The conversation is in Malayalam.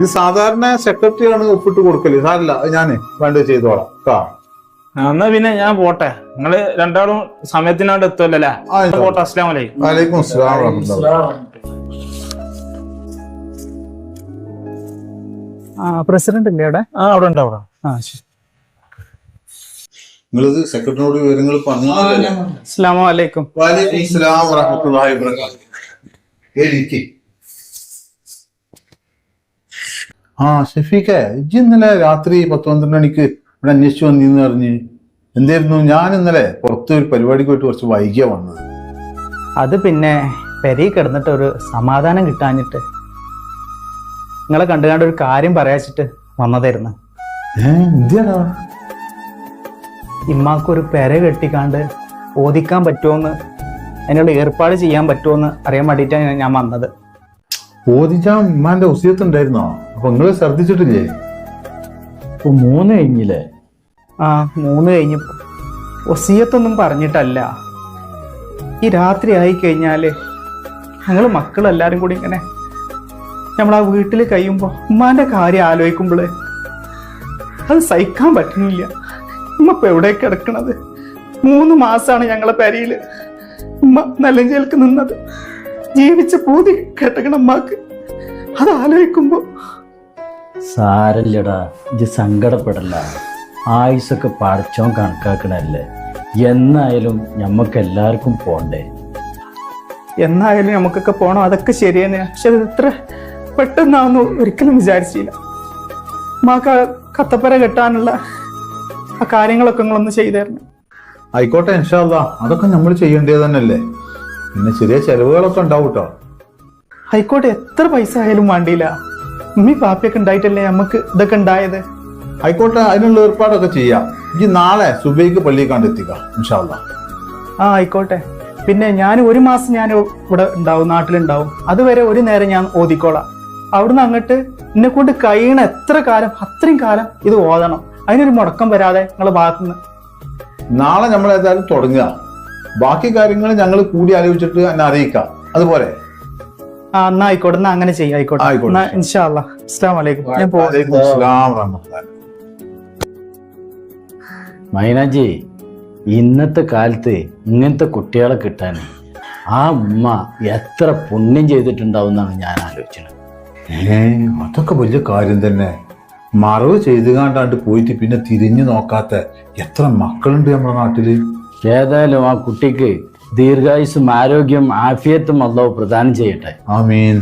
ഇത് സാധാരണ സെക്രട്ടറിയാണ് ഒപ്പിട്ട് കൊടുക്കല്. സാറില്ല, ഞാന് വേണ്ടത് ചെയ്തോളാം കാ. എന്നാ പിന്നെ ഞാൻ പോട്ടെ. നിങ്ങള് രണ്ടാളും സമയത്തിനാണ്ട് എത്തുമല്ലേ? പോട്ടെ. അസ്സലാമു അലൈക്കും. വലൈക്കും അസ്സലാം വറഹ്മത്തുള്ളാഹി. പ്രസിഡന്റ് ഇല്ലേ അവിടെ? അവിടെ ഉണ്ടാവും. നിങ്ങളിത് സെക്രട്ടറിയോട് വിവരങ്ങൾ പറഞ്ഞു. അസ്സലാമു അലൈക്കും. വലൈക്കും അസ്സലാം വറഹ്മത്തുള്ളാഹി വബറകാതുഹു. ഷഫീഖെ, ഇജ്ജ് ഇന്നലെ രാത്രി 10-12 മണിക്ക് ഇവിടെ അന്വേഷിച്ചു വന്നിന്ന് പറഞ്ഞ് എന്തായിരുന്നു? ഞാൻ ഇന്നലെ പുറത്ത് ഒരു പരിപാടിക്ക് പോയിട്ട് കുറച്ച് വൈകിയാ വന്നത്. അത് പിന്നെ പെരി കിടന്നിട്ട് ഒരു സമാധാനം കിട്ടാഞ്ഞിട്ട് നിങ്ങളെ കണ്ടുകാണ്ട് ഒരു കാര്യം പറയാച്ചിട്ട് വന്നതായിരുന്നു. എന്തിയാടാ? ഇമ്മാക്കൊരു പെര കെട്ടിക്കാണ്ട് ഓദിക്കാൻ പറ്റുമോന്ന്, അതിനുള്ള ഏർപ്പാട് ചെയ്യാൻ പറ്റുമോന്ന് അറിയാൻ വേണ്ടിയിട്ടാണ് ഞാൻ വന്നത്. ഓദിച്ചാൻ ഉമ്മാന്റെ ഉസിയത്ത് ഉണ്ടായിരുന്നോ? അപ്പൊ നിങ്ങള് ശ്രദ്ധിച്ചിട്ടില്ലേ? ഇപ്പൊ 3 കഴിഞ്ഞില്ലേ? 3 കഴിഞ്ഞപ്പോ ഒസിയത്തൊന്നും പറഞ്ഞിട്ടല്ല. ഈ രാത്രി ആയി കഴിഞ്ഞാല് ഞങ്ങള് മക്കളെല്ലാരും കൂടി ഇങ്ങനെ നമ്മളാ വീട്ടിൽ കഴിയുമ്പോ ഉമ്മാന്റെ കാര്യം ആലോചിക്കുമ്പോള് അത് സഹിക്കാൻ പറ്റുന്നില്ല. ഉമ്മ ഇപ്പൊ എവിടെ കിടക്കണത്? 3 മാസമാണ് ഞങ്ങളെ പെരയില് ഉമ്മ നെല്ലഞ്ചേൽക്ക് നിന്നത്. ജീവിച്ച പൂതി കേട്ടക്കണം ഉമ്മാക്ക്. അത് ആലോചിക്കുമ്പോ സാരല്ലടാ, ഇത് സങ്കടപ്പെടല്ല. ആയുസൊക്കെ പഠിച്ചോൻ കണക്കാക്കണല്ലേ. എന്നായാലും ഞമ്മക്ക് എല്ലാവർക്കും പോണ്ടേ? എന്നായാലും നമുക്കൊക്കെ പോണം, അതൊക്കെ ശരിയെന്നെ. പക്ഷെ അത് ഇത്ര പെട്ടെന്നാന്ന് ഒരിക്കലും വിചാരിച്ചില്ല. ഉമ്മാക്ക് കത്തപ്പര കെട്ടാനുള്ള ആ കാര്യങ്ങളൊക്കെ നിങ്ങളൊന്ന് ചെയ്തായിരുന്നു. ആയിക്കോട്ടെ, ഇൻഷാ അല്ലാഹ്. അതൊക്കെ നമ്മൾ ചെയ്യേണ്ടത് തന്നെയല്ലേ. പിന്നെ ചെറിയ ചെലവുകളൊക്കെ ഉണ്ടാവും കേട്ടോ. ആയിക്കോട്ടെ, എത്ര പൈസ ആയാലും വേണ്ടിയില്ല. ഉമ്മി പാപ്പയൊക്കെ ഉണ്ടായിട്ടല്ലേ നമുക്ക് ഇതൊക്കെ ഉണ്ടായത്. ആയിക്കോട്ടെ, അതിനുള്ള ഏർപ്പാടൊക്കെ ചെയ്യാം. ഇജ്ജ് നാളെ സുബൈക്ക് പള്ളിയിൽ കണ്ടെത്തിക്കാം ഇൻഷാ അല്ലാഹ്. ആയിക്കോട്ടെ. പിന്നെ ഞാൻ 1 മാസം ഞാൻ ഇവിടെ ഉണ്ടാവും, നാട്ടിലുണ്ടാവും. അതുവരെ ഒരു നേരം ഞാൻ ഓതിക്കോളാം. അവിടുന്ന് അങ്ങോട്ട് എന്നെ കൊണ്ട് കഴിയണ എത്ര കാലം അത്രയും കാലം ഇത് ഓതണം. അതിനൊരു മുടക്കം വരാതെ നിങ്ങളെ ഭാഗത്തുനിന്ന്. നാളെ നമ്മൾ ഏതായാലും തുടങ്ങുക. ബാക്കി കാര്യങ്ങൾ ഞങ്ങൾ കൂടി ആലോചിച്ചിട്ട് എന്നെ അറിയിക്കാം. അതുപോലെ എന്നാ ആയിക്കോട്ടെ, എന്നാ അങ്ങനെ ചെയ്യാം. ആയിക്കോട്ടെ, എന്നാ ഇൻഷാ അല്ലാഹ്. അസ്സലാമു അലൈക്കും. ഞാൻ വലൈക്കും അസ്സലാം വറഹ്മത്തുള്ളാഹി. മൈനാജി, ഇന്നത്തെ കാലത്ത് ഇങ്ങനത്തെ കുട്ടികളെ കിട്ടാൻ ആ ഉമ്മ എത്ര പുണ്യം ചെയ്തിട്ടുണ്ടാവും എന്നാണ് ഞാൻ ആലോചിച്ചത്. അതൊക്കെ വലിയ കാര്യം തന്നെ. മറവ് ചെയ്ത് കണ്ടാണ്ട് പോയിട്ട് പിന്നെ തിരിഞ്ഞു നോക്കാത്ത എത്ര മക്കളുണ്ട് നമ്മുടെ നാട്ടില്. ഏതായാലും ആ കുട്ടിക്ക് ദീർഘായുസ്സും ആരോഗ്യം ആഫിയത്തും അല്ലാഹു പ്രദാനം ചെയ്യട്ടെ. ആമീൻ.